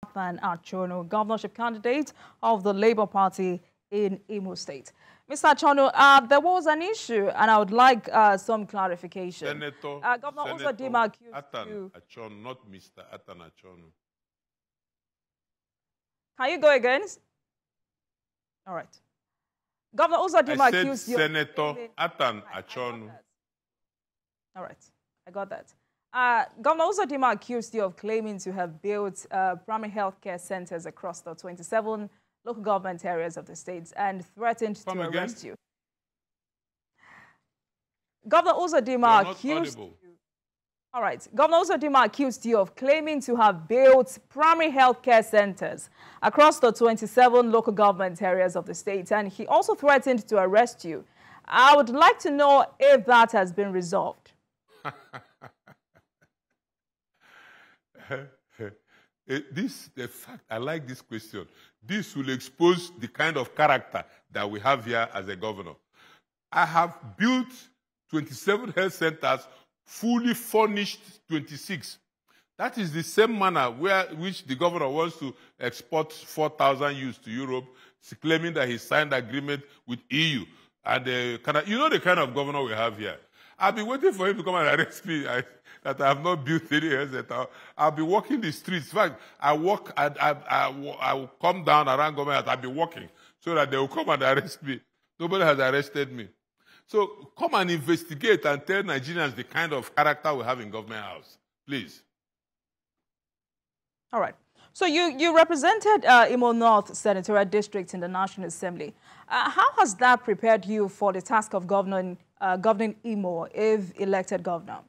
Jonathan Achono, governorship candidate of the Labour Party in Imo State. Mr. Achono, there was an issue, and I would like some clarification. Senator Uzodimma accused Atan Achono, not Mr. Atan Achono. Can you go again? All right. Governor Uzodimma accused you. Senator Atan Achono. All right, I got that. Governor Uzodimma accused you of claiming to have built primary health care centers across the 27 local government areas of the state and threatened to arrest you. Governor Uzodimma accused you. All right. Governor Uzodimma accused you of claiming to have built primary health care centers across the 27 local government areas of the state, and he also threatened to arrest you. I would like to know if that has been resolved. The fact, I like this question. This will expose the kind of character that we have here as a governor. I have built 27 health centers, fully furnished 26. That is the same manner which the governor wants to export 4,000 youths to Europe, claiming that he signed agreement with EU. And you know the kind of governor we have here. I've been waiting for him to come and arrest me. That I have not built any health center. I'll be walking the streets. In fact, I will come down around government. I'll be walking so that they will come and arrest me. Nobody has arrested me. So come and investigate and tell Nigerians the kind of character we have in government house, please. All right. So you represented Imo North Senatorial District in the National Assembly. How has that prepared you for the task of governing Imo if elected governor?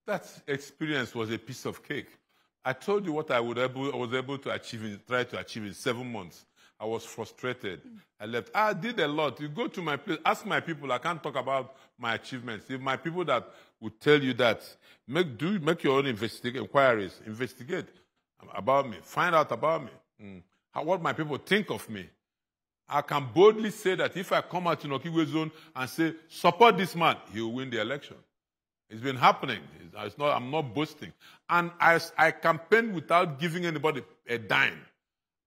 That experience was a piece of cake. I told you what I was able to achieve, try to achieve in 7 months. I was frustrated. I left. I did a lot. You go to my place, ask my people. I can't talk about my achievements. If my people that would tell you that, make your own inquiries. Investigate about me. Find out about me. What my people think of me. I can boldly say that if I come out in Okigwe zone and say, support this man, he will win the election. It's been happening. I'm not boasting. And I campaigned without giving anybody a dime.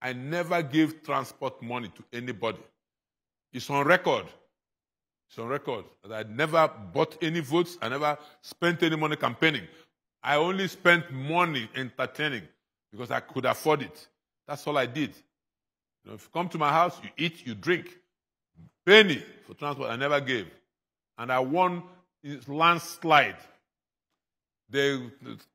I never gave transport money to anybody. It's on record. It's on record that I never bought any votes. I never spent any money campaigning. I only spent money entertaining because I could afford it. That's all I did. You know, if you come to my house, you eat, you drink. Penny for transport, I never gave. And I won landslide. They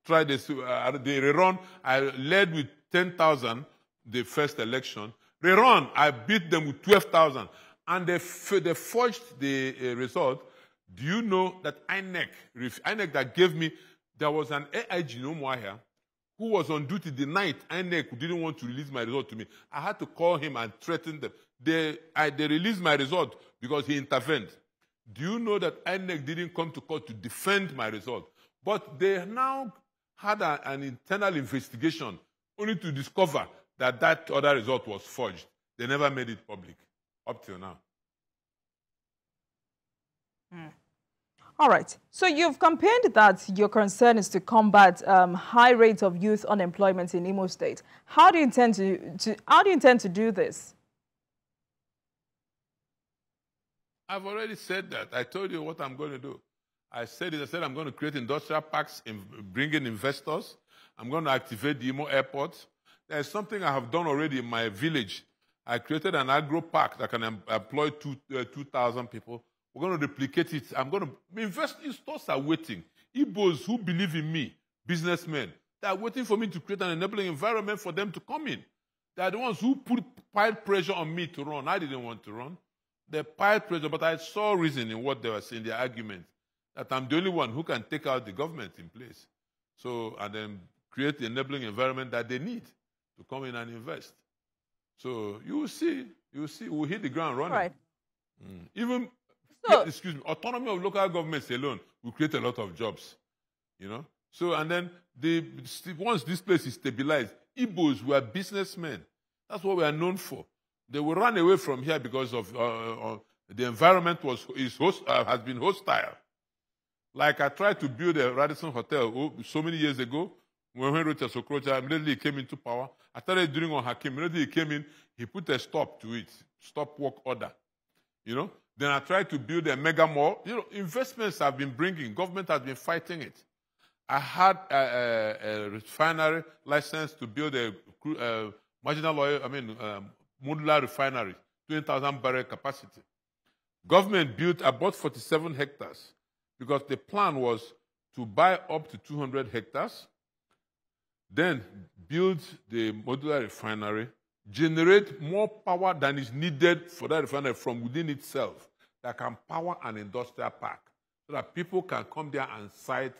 tried this, they rerun. I led with 10,000 the first election. Rerun, I beat them with 12,000. And they forged the result. Do you know that INEC that gave me, there was an AIG no more here, who was on duty the night INEC didn't want to release my result to me. I had to call him and threaten them. They released my result because he intervened. Do you know that INEC didn't come to court to defend my result? But they now had an internal investigation only to discover that that other result was forged. They never made it public up till now. All right. So you've campaigned that your concern is to combat high rates of youth unemployment in Imo State. How do you intend to do this? I've already said that. I told you what I'm going to do. I said I'm going to create industrial parks and bring in investors. I'm going to activate the Imo airport. There's something I have done already in my village. I created an agro park that can employ 2,000 people. We're going to replicate it. I'm going to invest. Investors are waiting. Igbos who believe in me, businessmen, they are waiting for me to create an enabling environment for them to come in. They are the ones who piled pressure on me to run. I didn't want to run. They piled pressure, but I saw reason in what they were saying, their argument, that I'm the only one who can take out the government in place. So, and then create the enabling environment that they need to come in and invest. So you will see, we'll hit the ground running. Right. Even, excuse me, autonomy of local governments alone will create a lot of jobs, you know. So, and then once this place is stabilized, Igbos were businessmen. That's what we are known for. They will run away from here because of the environment has been hostile. Like I tried to build a Radisson Hotel so many years ago. When Rochas, Okorocha, immediately he came into power. I started doing on Hakim. Immediately he came in, he put a stop to it, stop work order. You know? Then I tried to build a mega mall. You know, investments have been bringing. Government has been fighting it. I had a refinery license to build a marginal oil, modular refinery, 20,000 barrel capacity. Government built about 47 hectares because the plan was to buy up to 200 hectares, then build the modular refinery, generate more power than is needed for that refinery from within itself that can power an industrial park so that people can come there and site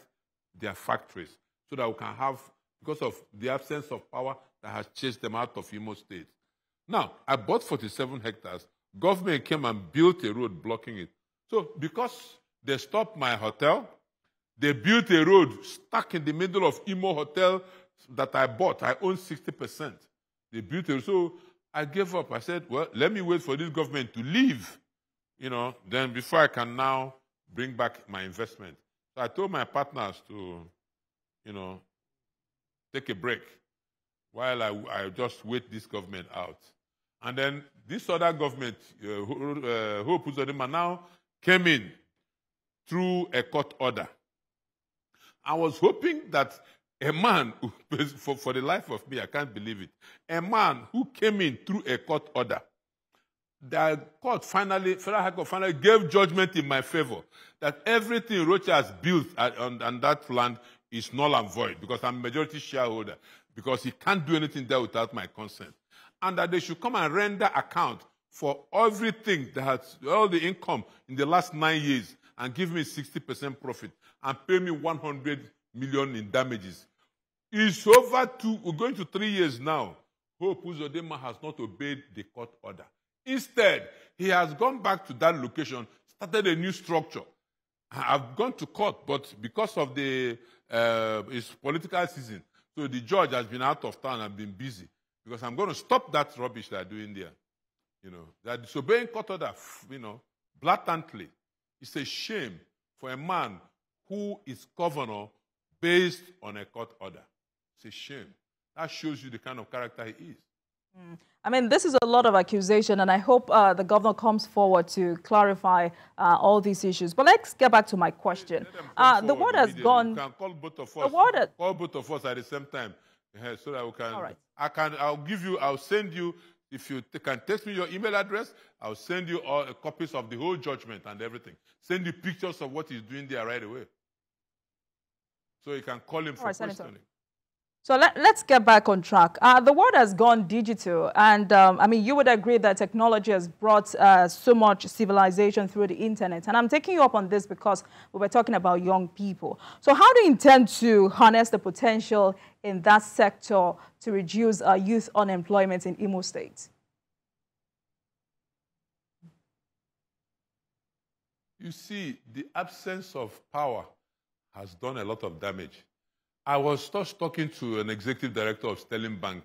their factories so that we can have, because of the absence of power that has chased them out of Imo State. Now, I bought 47 hectares. Government came and built a road blocking it. So because they stopped my hotel, they built a road stuck in the middle of Imo Hotel that I bought. I own 60%. They built it. So I gave up. I said, well, let me wait for this government to leave, you know, then before I can now bring back my investment. So I told my partners to, you know, take a break while I just wait this government out. And then this other government, Hope Uzodimma, now came in through a court order. I was hoping that a man, for the life of me, I can't believe it, a man who came in through a court order, the court finally, Federal High Court finally gave judgment in my favor that everything Rochas built on that land is null and void because I'm a majority shareholder, because he can't do anything there without my consent. And that they should come and render account for everything that has, all the income in the last 9 years and give me 60% profit and pay me 100 million in damages. It's over we're going to 3 years now. Hope Uzodimma has not obeyed the court order. Instead, he has gone back to that location, started a new structure. I've gone to court, but because of his political season, so the judge has been out of town and been busy. Because I'm going to stop that rubbish they're doing there. You know, they're disobeying court order, you know, blatantly. It's a shame for a man who is governor based on a court order. It's a shame. That shows you the kind of character he is. I mean, this is a lot of accusation, and I hope the governor comes forward to clarify all these issues. But let's get back to my question. The word has gone. You can call both of us. Call both of us at the same time, so that we can. All right. I'll send you. If you can text me your email address, I'll send you all copies of the whole judgment and everything. Send you pictures of what he's doing there right away, so you can call him for questioning. So let's get back on track. The world has gone digital, and I mean, you would agree that technology has brought so much civilization through the internet. And I'm taking you up on this because we were talking about young people. So how do you intend to harness the potential in that sector to reduce youth unemployment in Imo State? You see, the absence of power has done a lot of damage. I was just talking to an executive director of Sterling Bank.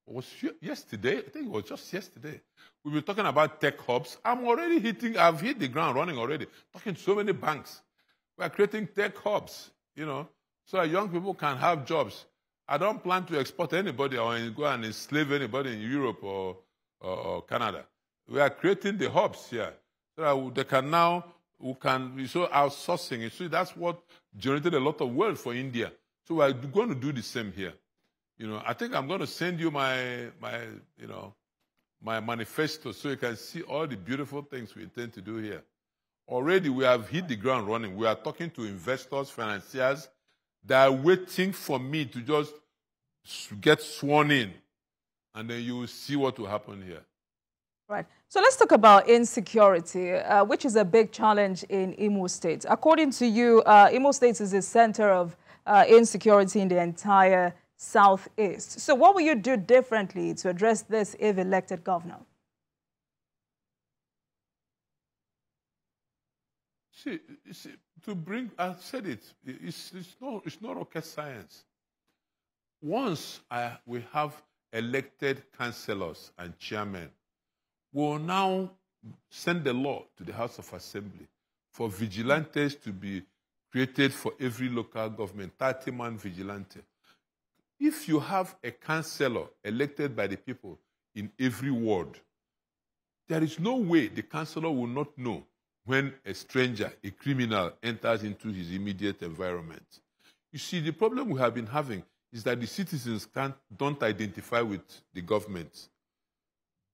It was yesterday. I think it was just yesterday. We were talking about tech hubs. I've hit the ground running already, talking to so many banks. We are creating tech hubs, you know, so that young people can have jobs. I don't plan to export anybody or go and enslave anybody in Europe or Canada. We are creating the hubs here so that they can now, so outsourcing. You see, that's what generated a lot of wealth for India. So we're going to do the same here. You know, I think I'm going to send you my manifesto so you can see all the beautiful things we intend to do here. Already we have hit the ground running. We are talking to investors, financiers that are waiting for me to just get sworn in. And then you will see what will happen here. Right. So let's talk about insecurity, which is a big challenge in Imo State. According to you, Imo State is the center of insecurity in the entire Southeast. So what will you do differently to address this if elected governor? See, I said it's not rocket science. Once we have elected councillors and chairmen, we'll now send the law to the House of Assembly for vigilantes to be created for every local government, 30-man vigilante. If you have a councillor elected by the people in every ward, there is no way the councillor will not know when a stranger, a criminal, enters into his immediate environment. You see, the problem we have been having is that the citizens don't identify with the government.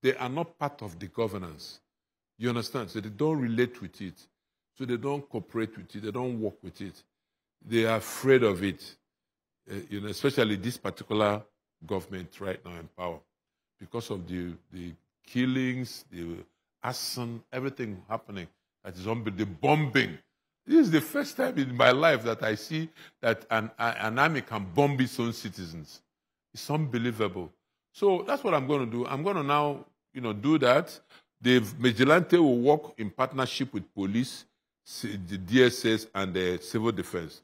They are not part of the governance. You understand? So they don't relate with it. So they don't cooperate with it. They don't work with it. They are afraid of it. Especially this particular government right now in power, because of the killings, the arson, everything happening. That is the bombing. This is the first time in my life that I see that an army can bomb its own citizens. It's unbelievable. So that's what I'm going to do. I'm going to now, do that. The vigilante will work in partnership with police, the DSS, and the civil defense.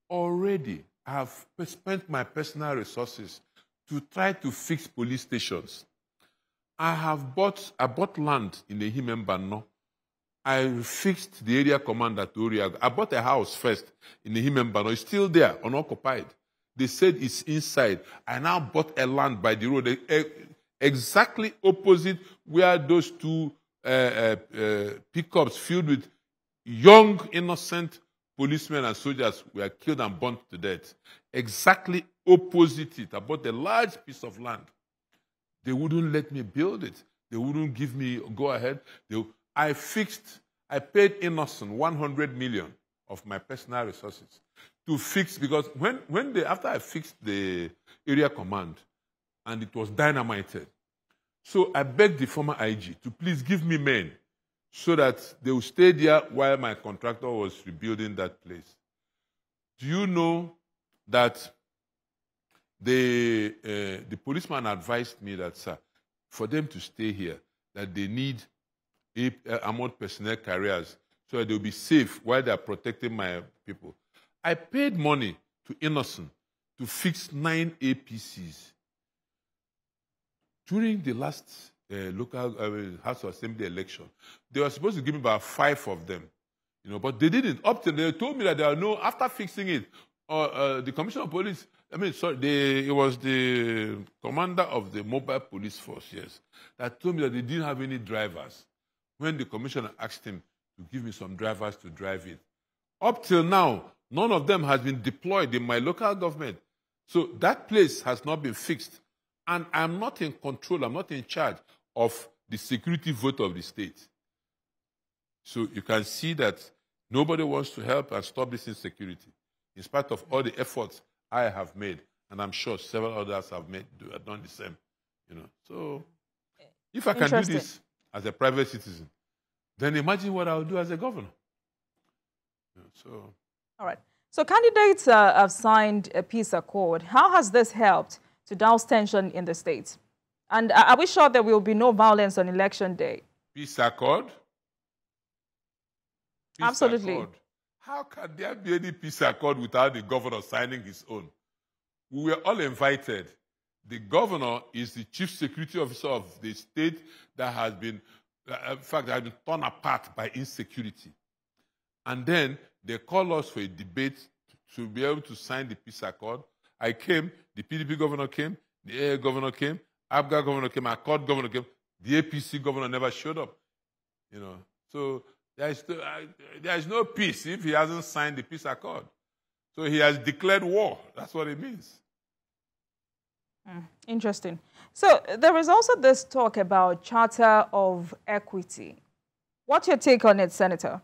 Already, I have spent my personal resources to try to fix police stations. I bought land in the Himembano. I fixed the area command at Oriago. I bought a house first in the Himembano. It's still there, unoccupied. They said it's inside. I now bought a land by the road, exactly opposite where those two pickups filled with young, innocent policemen and soldiers were killed and burnt to death. Exactly opposite it. I bought a large piece of land. They wouldn't let me build it. They wouldn't give me go ahead. I paid Innocent 100 million of my personal resources to fix, because after I fixed the area command and it was dynamited, so I begged the former IG to please give me men so that they will stay there while my contractor was rebuilding that place. Do you know that the policeman advised me that, sir, for them to stay here, that they need armored personnel carriers so that they'll be safe while they're protecting my people. I paid money to Innocent to fix 9 APCs. During the last local House of Assembly election, they were supposed to give me about 5 of them, but they didn't. Up till they told me that there are no, after fixing it, the Commissioner of Police, it was the commander of the mobile police force, yes, that told me that they didn't have any drivers. When the commissioner asked him to give me some drivers to drive it. Up till now, none of them has been deployed in my local government. So that place has not been fixed. And I'm not in control, I'm not in charge of the security vote of the state. So you can see that nobody wants to help and stop this insecurity, in spite of all the efforts I have made. And I'm sure several others have done the same. So if I can do this as a private citizen, then imagine what I'll do as a governor. All right. So candidates have signed a peace accord. How has this helped to douse tension in the state? And are we sure there will be no violence on election day? Peace accord? Peace Absolutely. Accord. How can there be any peace accord without the governor signing his own? We were all invited. The governor is the chief security officer of the state that has been, in fact, has been torn apart by insecurity. And then they call us for a debate to be able to sign the peace accord. I came, the PDP governor came, the AA governor came, ABGA governor came, Accord governor came. The APC governor never showed up. So there is no peace if he hasn't signed the peace accord. So he has declared war. That's what it means. Interesting. So there is also this talk about Charter of Equity. What's your take on it, Senator?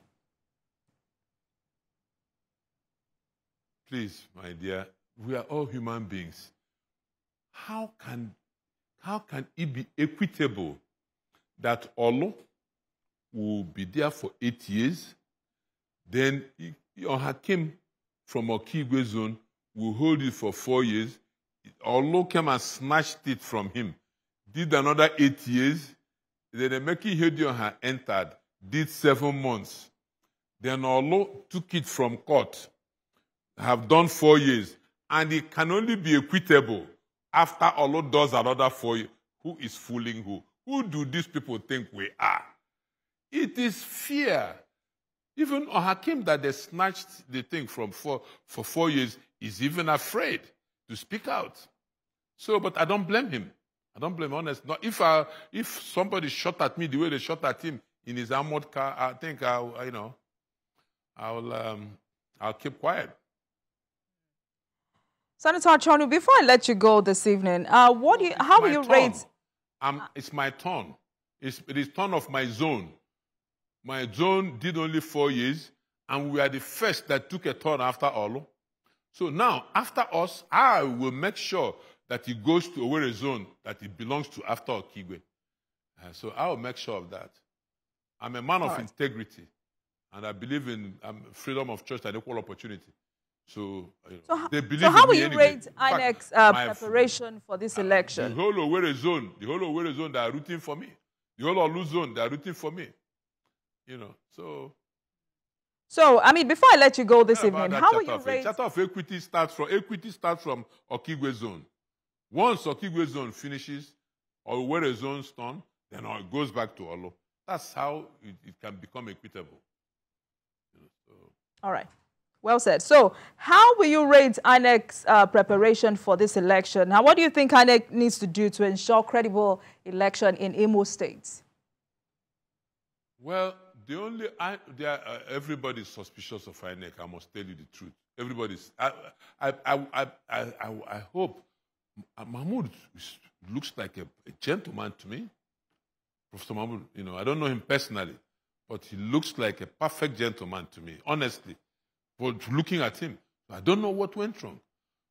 Please, my dear, we are all human beings. How can it be equitable that Olo will be there for 8 years, then Hakim from Okigwe zone will hold it for 4 years, Olo came and snatched it from him, did another 8 years, then Emeki Hedionha entered, did 7 months. Then Olo took it from court, have done 4 years, and it can only be equitable after Olo does another 4 years. Who is fooling who? Who do these people think we are? It is fear. Even Hakim, that they snatched the thing from for 4 years, is even afraid to speak out. So, but I don't blame him. I don't blame him, honestly. No, if somebody shot at me the way they shot at him in his armored car, I think I'll keep quiet. Senator Achonu, before I let you go this evening, how will you rate? It's my turn. It is turn of my zone. My zone did only 4 years, and we are the first that took a turn after Olu. So now, after us, I will make sure that it goes to Owerri zone that it belongs to after Okigwe. So I will make sure of that. I'm a man of integrity, and I believe in freedom of choice and equal opportunity. So they believe in me. So how will you anyway. rate INEC's preparation for this election? The whole Owerri zone, they are rooting for me. The whole Olu zone, they are rooting for me. You know, So, I mean, before I let you go this evening, how will you rate? Charter of equity starts from Okigwe zone. Once Okigwe zone finishes, or Owerri zone's turn, then it goes back to Olu. That's how it can become equitable. You know, so. All right. Well said. So, how will you rate INEC's preparation for this election? Now, what do you think INEC needs to do to ensure credible election in Imo State? Well, everybody's suspicious of INEC. I must tell you the truth. Everybody's. I hope Mahmoud looks like a gentleman to me. Professor Mahmoud, I don't know him personally, but he looks like a perfect gentleman to me, honestly. For looking at him, I don't know what went wrong.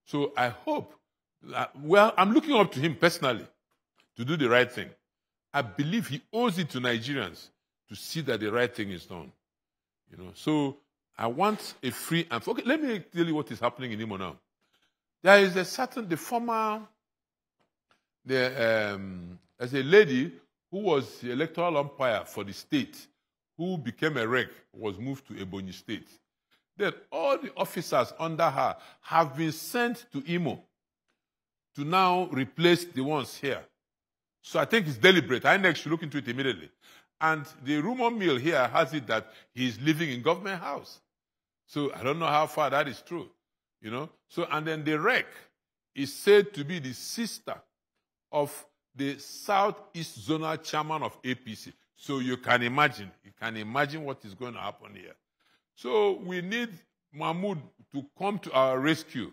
So I hope, I'm looking up to him personally to do the right thing. I believe he owes it to Nigerians to see that the right thing is done. So I want a free and okay. Let me tell you what is happening in Imo now. There is there's a lady who was the electoral umpire for the state, who became a rec, was moved to Ebonyi State. Then all the officers under her have been sent to Imo to now replace the ones here. So I think it's deliberate. INEC should look into it immediately. And the rumor mill here has it that he's living in government house. So I don't know how far that is true, So, and then the rec is said to be the sister of the Southeast Zonal Chairman of APC. So you can imagine what is going to happen here. So we need Mahmoud to come to our rescue.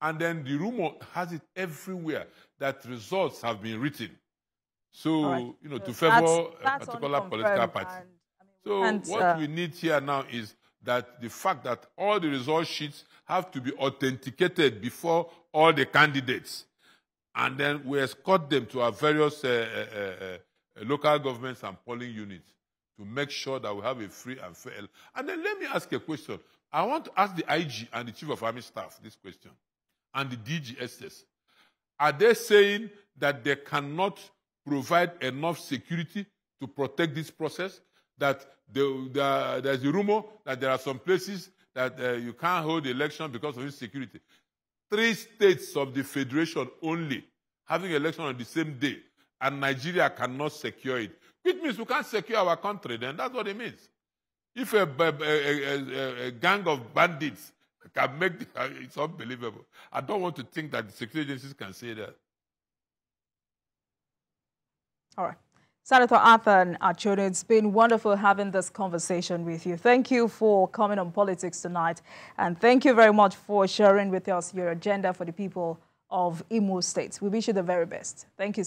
And then the rumor has it everywhere that results have been written. So, to favor a particular political party. What we need here now is that the fact that all the result sheets have to be authenticated before all the candidates. And then we escort them to our various local governments and polling units to make sure that we have a free and fair. And then let me ask a question. I want to ask the IG and the Chief of Army Staff this question, and the DGSS. Are they saying that they cannot provide enough security to protect this process? That there's a rumor that there are some places that you can't hold the election because of insecurity. 3 states of the Federation only having election on the same day, and Nigeria cannot secure it. Which means we can't secure our country, then that's what it means. If a gang of bandits can make it's unbelievable. I don't want to think that the security agencies can say that. All right. Senator Arthur Achonu, it's been wonderful having this conversation with you. Thank you for coming on Politics Tonight, and thank you very much for sharing with us your agenda for the people of Imo State. We wish you the very best. Thank you.